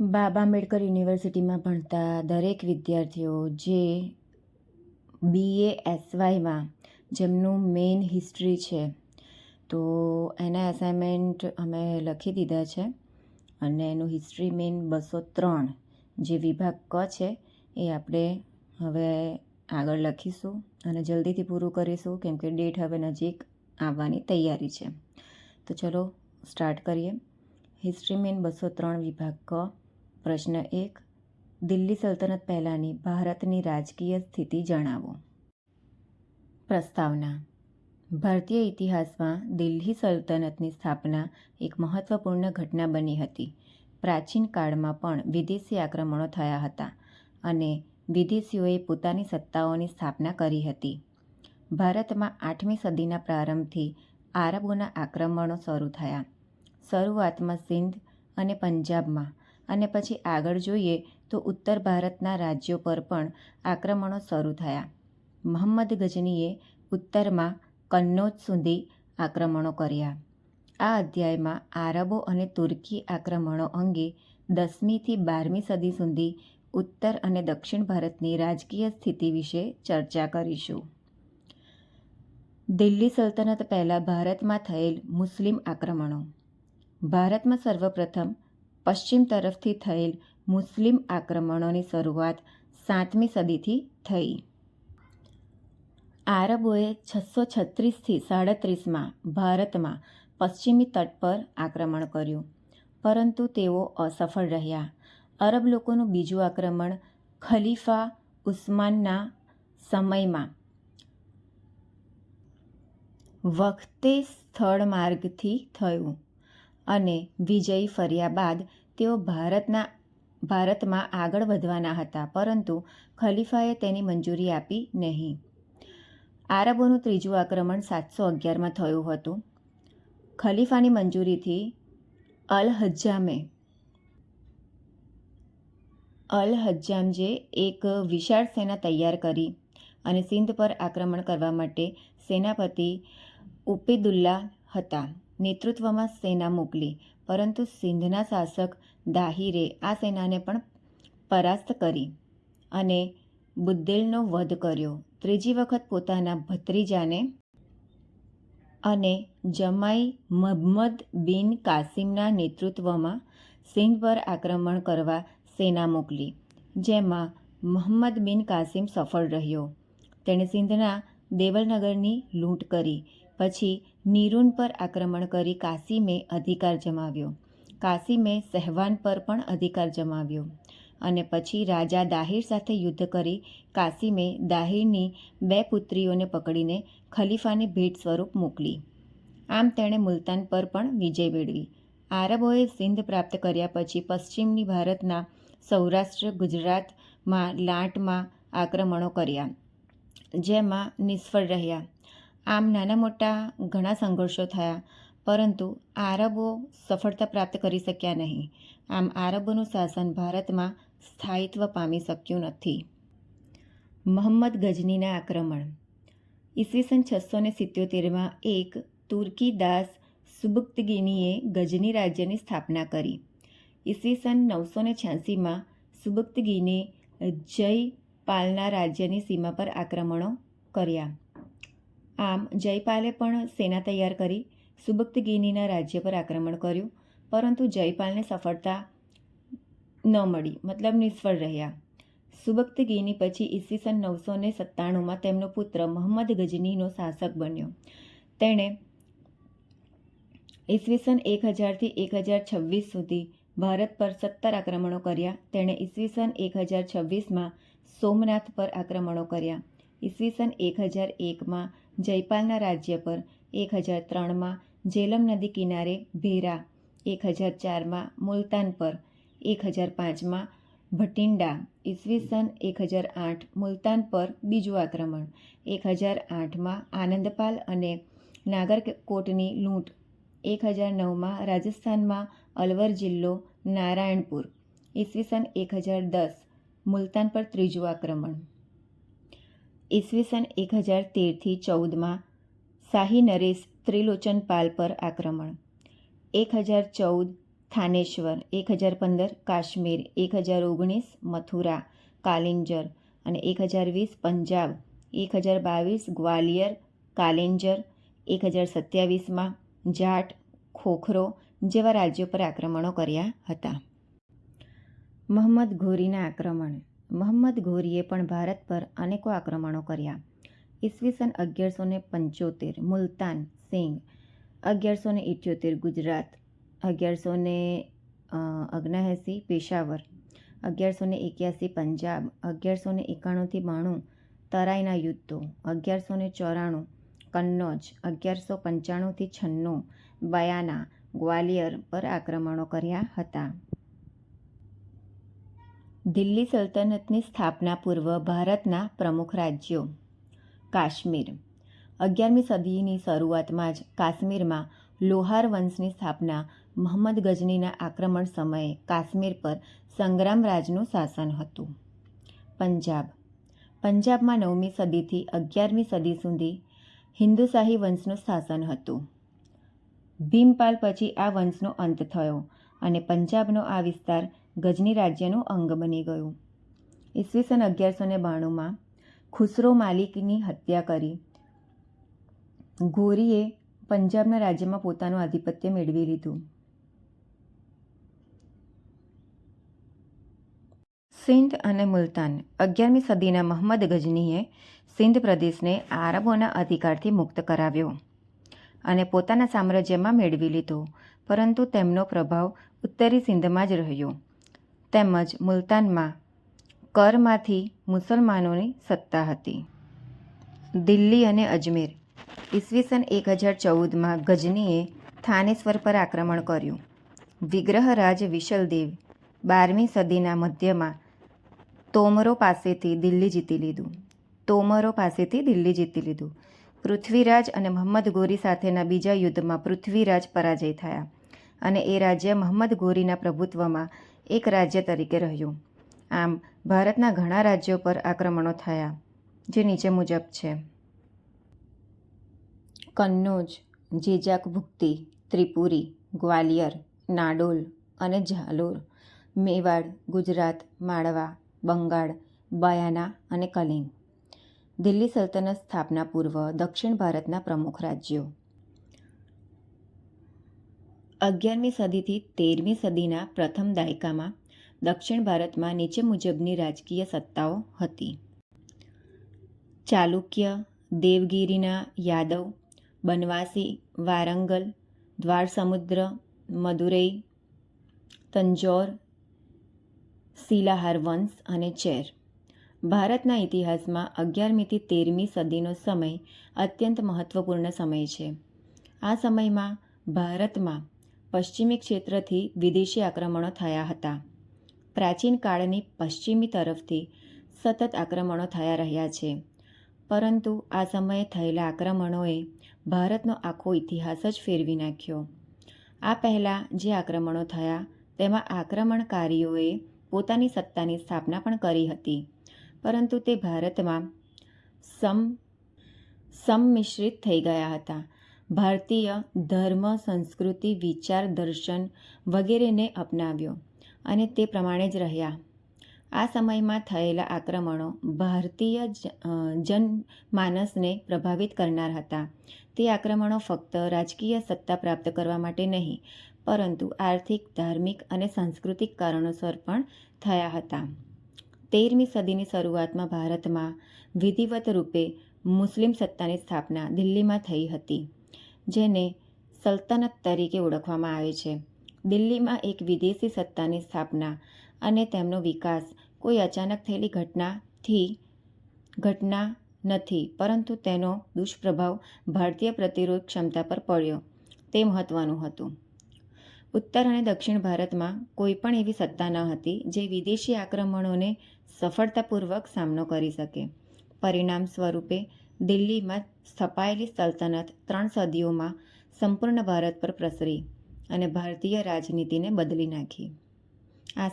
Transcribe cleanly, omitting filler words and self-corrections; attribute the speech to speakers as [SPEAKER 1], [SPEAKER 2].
[SPEAKER 1] બાબા આંબેડકર યુનિવર્સિટીમાં ભણતા દરેક વિદ્યાર્થીઓ જે BA-SYમાં જેમનું મેઇન હિસ્ટ્રી છે તો એના અસાઇનમેન્ટ અમે લખી દીધા છે અને એનું હિસ્ટ્રી મેઇન 203 જે વિભાગ ક છે એ આપણે હવે આગળ લખીશું અને જલ્દીથી પૂરું કરીશું કેમ કે ડેટ હવે નજીક આવવાની તૈયારી છે. તો ચલો સ્ટાર્ટ કરીએ. હિસ્ટ્રી મેઇન 203 વિભાગ ક. પ્રશ્ન 1. દિલ્હી સલ્તનત પહેલાંની ભારતની રાજકીય સ્થિતિ જણાવો. પ્રસ્તાવના. ભારતીય ઇતિહાસમાં દિલ્હી સલ્તનતની સ્થાપના એક મહત્વપૂર્ણ ઘટના બની હતી. પ્રાચીન કાળમાં પણ વિદેશી આક્રમણો થયા હતા અને વિદેશીઓએ પોતાની સત્તાઓની સ્થાપના કરી હતી. ભારતમાં 8મી સદીના પ્રારંભથી આરબોના આક્રમણો શરૂ થયા. શરૂઆતમાં સિંધ અને પંજાબમાં અને પછી આગળ જોઈએ તો ઉત્તર ભારતના રાજ્યો પર પણ આક્રમણો શરૂ થયા. મહમ્મદ ગઝનીએ ઉત્તરમાં કન્નૌજ સુધી આક્રમણો કર્યા. આ અધ્યાયમાં આરબો અને તુર્કી આક્રમણો અંગે 10મીથી 12મી સદી સુધી ઉત્તર અને દક્ષિણ ભારતની રાજકીય સ્થિતિ વિશે ચર્ચા કરીશું. દિલ્હી સલ્તનત પહેલાં ભારતમાં થયેલ મુસ્લિમ આક્રમણો. ભારતમાં સર્વપ્રથમ પશ્ચિમ તરફથી થયેલ મુસ્લિમ આક્રમણોની શરૂઆત 7મી સદીથી થઈ. આરબોએ 636થી 37માં ભારતમાં પશ્ચિમી તટ પર આક્રમણ કર્યું, પરંતુ તેઓ અસફળ રહ્યા. અરબ લોકોનું બીજું આક્રમણ ખલીફા ઉસ્માનના સમયમાં વખતે સ્થળ માર્ગથી થયું અને વિજયી ફર્યા બાદ તેઓ ભારતમાં આગળ વધવાના હતા, પરંતુ ખલીફાએ તેની મંજૂરી આપી નહીં. આરબોનું ત્રીજું આક્રમણ 711માં થયું હતું. ખલીફાની મંજૂરીથી અલ-હજ્જામજે એક વિશાળ સેના તૈયાર કરી અને સિંધ પર આક્રમણ કરવા માટે સેનાપતિ ઉબેદુલ્લા હતા નેતૃત્વમાં સેના મોકલી, પરંતુ સિંધના શાસક દાહિરે આ સેનાને પણ પરાસ્ત કરી અને બુદ્દેલનો વધ કર્યો. ત્રીજી વખત પોતાના ભત્રીજાને અને જમાઈ મહમ્મદ બિન કાસિમના નેતૃત્વમાં સિંધ પર આક્રમણ કરવા સેના મોકલી, જેમાં મહમ્મદ બિન કાસિમ સફળ રહ્યો. તેણે સિંધના દેવલનગરની લૂંટ કરી. પછી નીરુન પર આક્રમણ કરી કાસિમે અધિકાર જમાવ્યો. કાસિમે સહેવાન પર પણ અધિકાર જમાવ્યો અને પછી રાજા દાહિર સાથે યુદ્ધ કરી કાસિમે દાહિરની 2 પુત્રીઓને પકડીને ખલીફાને ભેટ સ્વરૂપ મોકલી. આમ તેણે મુલતાન પર પણ વિજય મેળવી. આરબોએ સિંધ પ્રાપ્ત કર્યા પછી પશ્ચિમની ભારતના સૌરાષ્ટ્ર, ગુજરાતમાં લાટમાં આક્રમણો કર્યા, જેમાં નિષ્ફળ રહ્યા. આમ નાના મોટા ઘણા સંઘર્ષો થયા, પરંતુ આરબો સફળતા પ્રાપ્ત કરી શક્યા નહીં. આમ આરબોનું શાસન ભારતમાં સ્થાયિત્વ પામી શક્યું નથી. મહમ્મદ ગઝનીના આક્રમણ. ઈસવીસન 677માં એક તુર્કી દાસ સુબુક્તગીનીએ ગઝની રાજ્યની સ્થાપના કરી. ઈસવીસન 986માં સુબુક્તગીને જયપાલના રાજ્યની સીમા પર આક્રમણો કર્યા. આમ જયપાલે પણ સેના તૈયાર કરી સુબુક્તગીનીના રાજ્ય પર આક્રમણ કર્યું, પરંતુ જયપાલને સફળતા ન મળી, મતલબ નિષ્ફળ રહ્યા. સુબુક્તગીની પછી ઈસવીસન 997માં તેમનો પુત્ર મહમ્મદ ગઝનીનો શાસક બન્યો. તેણે ઈસવીસન 1000થી 1026 સુધી ભારત પર 17 આક્રમણો કર્યા. તેણે ઈસવીસન 1026માં સોમનાથ પર આક્રમણો કર્યા. ઈસવીસન 1001માં જયપાલના રાજ્ય પર, 1003માં જેલમ નદી કિનારે ભેરા, 1004માં મુલતાન પર, 1005માં ભટિંડા, ઈસવીસન 1008 મુલતાન પર બીજું આક્રમણ, 1008માં આનંદપાલ અને નાગરકોટની લૂંટ, 1009માં રાજસ્થાનમાં અલવર જિલ્લો નારાયણપુર, ઈસવીસન 1010 મુલતાન પર ત્રીજું આક્રમણ. ઈસવીસન 1013થી 14માં શાહી નરેશ ત્રિલોચનપાલ પર આક્રમણ. 1014 થાનેશ્વર 1015, કાશ્મીર 1019, મથુરા, કાલિંજર અને 1020, પંજાબ 1022, ગ્વાલિયર, કાલિંજર 1027માં, જાટ, ખોખરો જેવા રાજ્યો પર આક્રમણો કર્યા હતા. મહમ્મદ ઘોરીના આક્રમણ. મહમ્મદ ઘોરીએ પણ ભારત પર અનેકો આક્રમણો કર્યા. ઈસવીસન 1175 મુલતાન સિંધ, 1178 ગુજરાત, 1179 પેશાવર, 1181 પંજાબ, 1191-92 તરાઈના યુદ્ધો, 1194 કન્નૌજ, 1195-96 બયાના, ગ્વાલિયર પર આક્રમણો કર્યા હતા. દિલ્હી સલ્તનતની સ્થાપના પૂર્વ ભારતના પ્રમુખ રાજ્યો. કાશ્મીર. 11મી સદીની શરૂઆતમાં જ કાશ્મીરમાં લોહાર વંશની સ્થાપના મહમ્મદ ગઝનીના આક્રમણ સમયે કાશ્મીર પર સંગ્રામ રાજનું શાસન હતું. પંજાબ. પંજાબમાં 9મી સદીથી 11મી સદી સુધી હિન્દુશાહી વંશનું શાસન હતું. ભીમપાલ પછી આ વંશનો અંત થયો અને પંજાબનો આ વિસ્તાર ગઝની રાજ્યનું અંગ બની ગયું. ઈસવીસન 1192માં ખુસરો માલિકની હત્યા કરી ઘોરીએ પંજાબના રાજ્યમાં પોતાનું આધિપત્ય મેળવી લીધું. સિંધ અને મુલતાન. 11મી સદીના મહમ્મદ ગઝનીએ સિંધ પ્રદેશને આરબોના અધિકારથી મુક્ત કરાવ્યો અને પોતાના સામ્રાજ્યમાં મેળવી લીધો, પરંતુ તેમનો પ્રભાવ ઉત્તરી સિંધમાં જ રહ્યો. તેમજ મુલતાનમાં કરમાંથી મુસલમાનોની સત્તા હતી. દિલ્હી અને અજમેર. ઈસવીસન 1014માં ગઝનીએ થાનેશ્વર પર આક્રમણ કર્યું. વિગ્રહરાજ વિશલદેવ 12મી સદીના મધ્યમાં તોમરો પાસેથી દિલ્હી જીતી લીધું. પૃથ્વીરાજ અને મહમ્મદ ઘોરી સાથેના બીજા યુદ્ધમાં પૃથ્વીરાજ પરાજય થયા અને એ રાજ્ય મહમ્મદ ઘોરીના પ્રભુત્વમાં એક રાજ્ય તરીકે રહ્યું. આમ ભારતના ઘણા રાજ્યો પર આક્રમણો થયા, જે નીચે મુજબ છે. કન્નૌજ, જેજાકભુક્તિ, ત્રિપુરી, ગ્વાલિયર, નાડોલ અને ઝાલોર, મેવાડ, ગુજરાત, માળવા, બંગાળ, બયાના અને કલિંગ. દિલ્હી સલ્તનત સ્થાપના પૂર્વ દક્ષિણ ભારતના પ્રમુખ રાજ્યો. 11મી સદીથી 13મી સદીના પ્રથમ દાયકામાં દક્ષિણ ભારતમાં નીચે મુજબની રાજકીય સત્તાઓ હતી. ચાલુક્ય, દેવગિરીના યાદવ, બનવાસી, વારંગલ, દ્વારસમુદ્ર, મદુરૈ, તંજૌર, શિલાહાર વંશ અને ચેર. ભારતના ઇતિહાસમાં 11મીથી 13મી સદીનો સમય અત્યંત મહત્વપૂર્ણ સમય છે. આ સમયમાં ભારતમાં પશ્ચિમી ક્ષેત્રથી વિદેશી આક્રમણો થયા હતા. પ્રાચીન કાળની પશ્ચિમી તરફથી સતત આક્રમણો થયા રહ્યા છે, પરંતુ આ સમયે થયેલા આક્રમણોએ ભારતનો આખો ઇતિહાસ જ ફેરવી નાખ્યો. આ પહેલાં જે આક્રમણો થયા તેમાં આક્રમણકારીઓએ પોતાની સત્તાની સ્થાપના પણ કરી હતી, પરંતુ તે ભારતમાં સંમિશ્રિત થઈ ગયા હતા. ભારતીય ધર્મ, સંસ્કૃતિ, વિચાર, દર્શન વગેરેને અપનાવ્યો અને તે પ્રમાણે જ રહ્યા. આ સમયમાં થયેલા આક્રમણો ભારતીય જનમાનસને પ્રભાવિત કરનાર હતા. તે આક્રમણો ફક્ત રાજકીય સત્તા પ્રાપ્ત કરવા માટે નહીં, પરંતુ આર્થિક, ધાર્મિક અને સાંસ્કૃતિક કારણોસર પણ થયા હતા. 13મી સદીની શરૂઆતમાં ભારતમાં વિધિવત રૂપે મુસ્લિમ સત્તાની સ્થાપના દિલ્હીમાં થઈ હતી, જેને સલ્તનત તરીકે ઓળખવામાં આવે છે. દિલ્હીમાં એક વિદેશી સત્તાની સ્થાપના અને તેમનો વિકાસ કોઈ અચાનક થયેલી ઘટના નથી, પરંતુ તેનો દુષ્પ્રભાવ ભારતીય પ્રતિરોધ ક્ષમતા પર પડ્યો તે મહત્વનું હતું. ઉત્તર અને દક્ષિણ ભારતમાં કોઈ પણ એવી સત્તા ન હતી જે વિદેશી આક્રમણોને સફળતાપૂર્વક સામનો કરી શકે. પરિણામ સ્વરૂપે દિલ્હીમાં સ્થપાયેલી સલ્તનત 3 સદીઓમાં સંપૂર્ણ ભારત પર પ્રસરી અને ભારતીય રાજનીતિને બદલી નાખી. આ